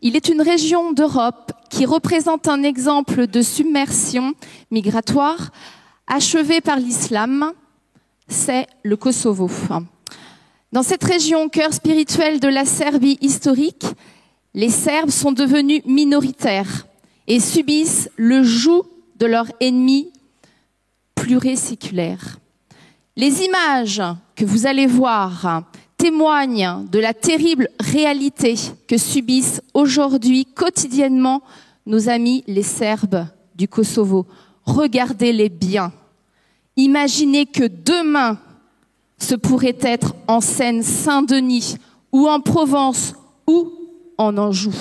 il est une région d'Europe qui représente un exemple de submersion migratoire achevée par l'islam, c'est le Kosovo. Dans cette région, cœur spirituel de la Serbie historique, les Serbes sont devenus minoritaires et subissent le joug de leur ennemi pluriséculaire. Les images que vous allez voir témoignent de la terrible réalité que subissent aujourd'hui quotidiennement nos amis les Serbes du Kosovo. Regardez-les bien. Imaginez que demain, ce pourrait être en Seine-Saint-Denis ou en Provence ou en Anjou.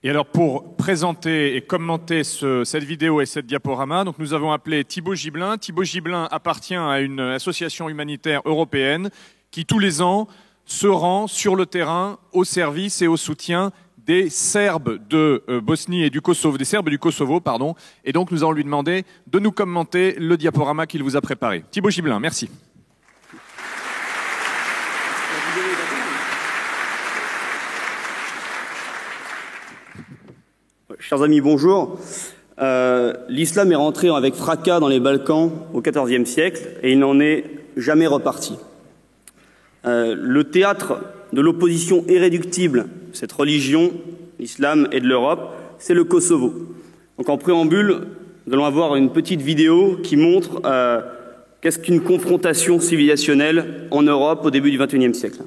Et alors pour présenter et commenter cette vidéo et cette diaporama, donc nous avons appelé Thibaut Gibelin. Thibaut Gibelin appartient à une association humanitaire européenne qui tous les ans se rend sur le terrain au service et au soutien des Serbes de Bosnie et du Kosovo, des Serbes du Kosovo, pardon. Et donc nous allons lui demander de nous commenter le diaporama qu'il vous a préparé. Thibaut Gibelin, merci. Chers amis, bonjour. L'islam est rentré avec fracas dans les Balkans au XIVe siècle et il n'en est jamais reparti. Le théâtre de l'opposition irréductible, cette religion, l'islam et de l'Europe, c'est le Kosovo. Donc en préambule, nous allons avoir une petite vidéo qui montre qu'est-ce qu'une confrontation civilisationnelle en Europe au début du XXIe siècle.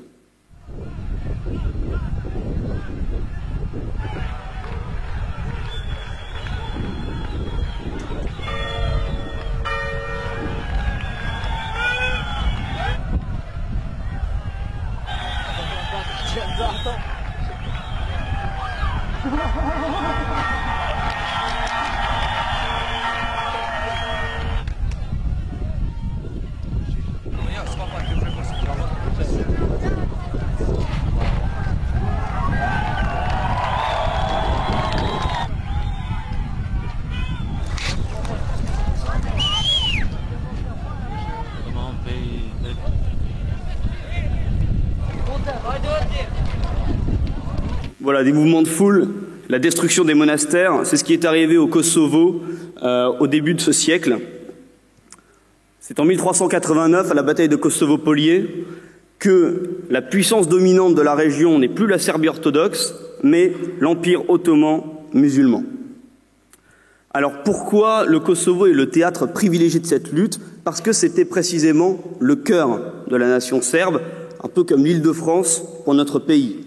Voilà, des mouvements de foule, la destruction des monastères, c'est ce qui est arrivé au Kosovo au début de ce siècle. C'est en 1389, à la bataille de Kosovo-Polier, que la puissance dominante de la région n'est plus la Serbie orthodoxe, mais l'Empire ottoman musulman. Alors pourquoi le Kosovo est le théâtre privilégié de cette lutte? Parce que c'était précisément le cœur de la nation serbe, un peu comme l'Île-de-France pour notre pays.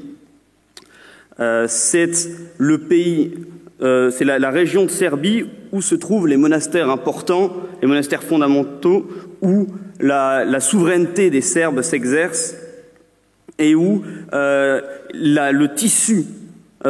C'est le pays, c'est la région de Serbie où se trouvent les monastères importants, les monastères fondamentaux, où la souveraineté des Serbes s'exerce et où le tissu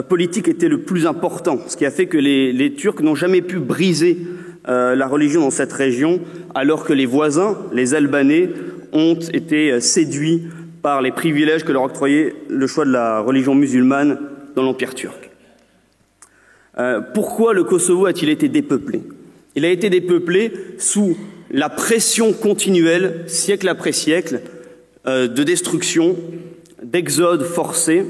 politique était le plus important, ce qui a fait que les Turcs n'ont jamais pu briser la religion dans cette région, alors que les voisins, les Albanais, ont été séduits par les privilèges que leur octroyait le choix de la religion musulmane dans l'Empire turc. Pourquoi le Kosovo a-t-il été dépeuplé? Il a été dépeuplé sous la pression continuelle, siècle après siècle, de destruction, d'exode forcé.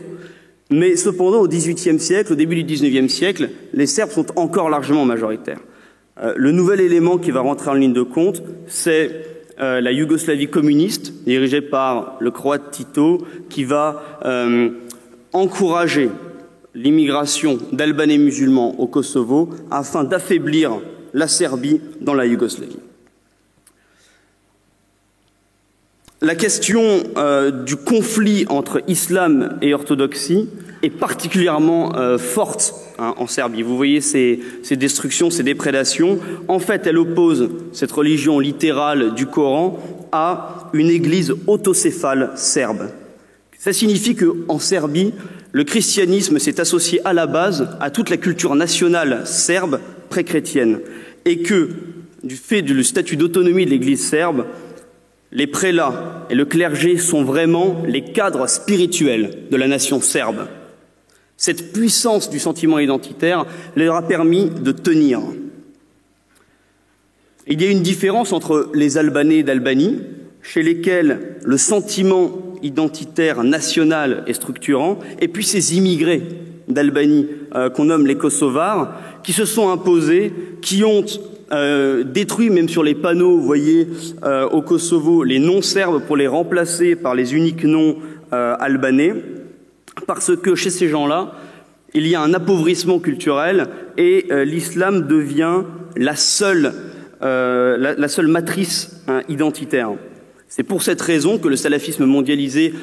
Mais cependant, au XVIIIe siècle, au début du XIXe siècle, les Serbes sont encore largement majoritaires. Le nouvel élément qui va rentrer en ligne de compte, c'est la Yougoslavie communiste, dirigée par le Croate Tito, qui va encourager l'immigration d'Albanais musulmans au Kosovo afin d'affaiblir la Serbie dans la Yougoslavie. La question du conflit entre islam et orthodoxie est particulièrement forte en Serbie. Vous voyez ces destructions, ces déprédations. En fait, elle oppose cette religion littérale du Coran à une église autocéphale serbe. Ça signifie qu'en Serbie, le christianisme s'est associé à la base à toute la culture nationale serbe pré-chrétienne et que, du fait du statut d'autonomie de l'Église serbe, les prélats et le clergé sont vraiment les cadres spirituels de la nation serbe. Cette puissance du sentiment identitaire leur a permis de tenir. Il y a une différence entre les Albanais d'Albanie, chez lesquels le sentiment identitaire national et structurant, et puis ces immigrés d'Albanie qu'on nomme les Kosovars, qui se sont imposés, qui ont détruit, même sur les panneaux, vous voyez, au Kosovo, les noms serbes pour les remplacer par les uniques noms albanais, parce que chez ces gens-là, il y a un appauvrissement culturel et l'islam devient la seule matrice identitaire. C'est pour cette raison que le salafisme mondialisé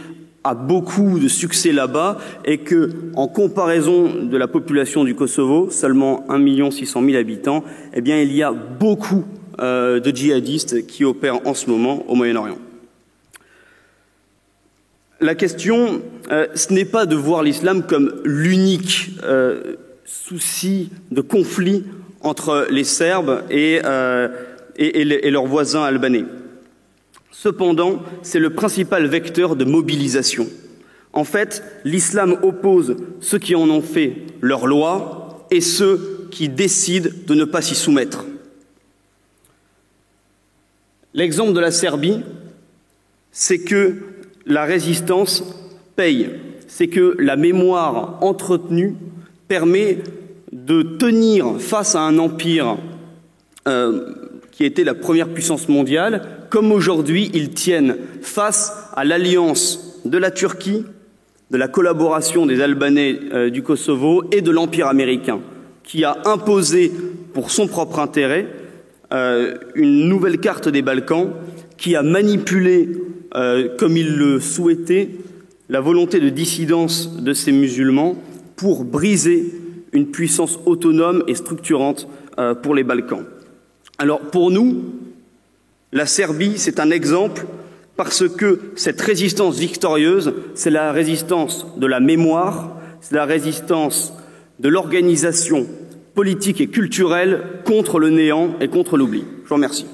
a beaucoup de succès là-bas et que, en comparaison de la population du Kosovo, seulement 1 600 000 habitants, eh bien, il y a beaucoup de djihadistes qui opèrent en ce moment au Moyen-Orient. La question, ce n'est pas de voir l'islam comme l'unique souci de conflit entre les Serbes et leurs voisins albanais. Cependant, c'est le principal vecteur de mobilisation. En fait, l'islam oppose ceux qui en ont fait leur loi et ceux qui décident de ne pas s'y soumettre. L'exemple de la Serbie, c'est que la résistance paye, c'est que la mémoire entretenue permet de tenir face à un empire qui était la première puissance mondiale, comme aujourd'hui ils tiennent face à l'alliance de la Turquie, de la collaboration des Albanais du Kosovo et de l'Empire américain, qui a imposé pour son propre intérêt une nouvelle carte des Balkans, qui a manipulé, comme il le souhaitait, la volonté de dissidence de ces musulmans pour briser une puissance autonome et structurante pour les Balkans. Alors pour nous, la Serbie, c'est un exemple parce que cette résistance victorieuse, c'est la résistance de la mémoire, c'est la résistance de l'organisation politique et culturelle contre le néant et contre l'oubli. Je vous remercie.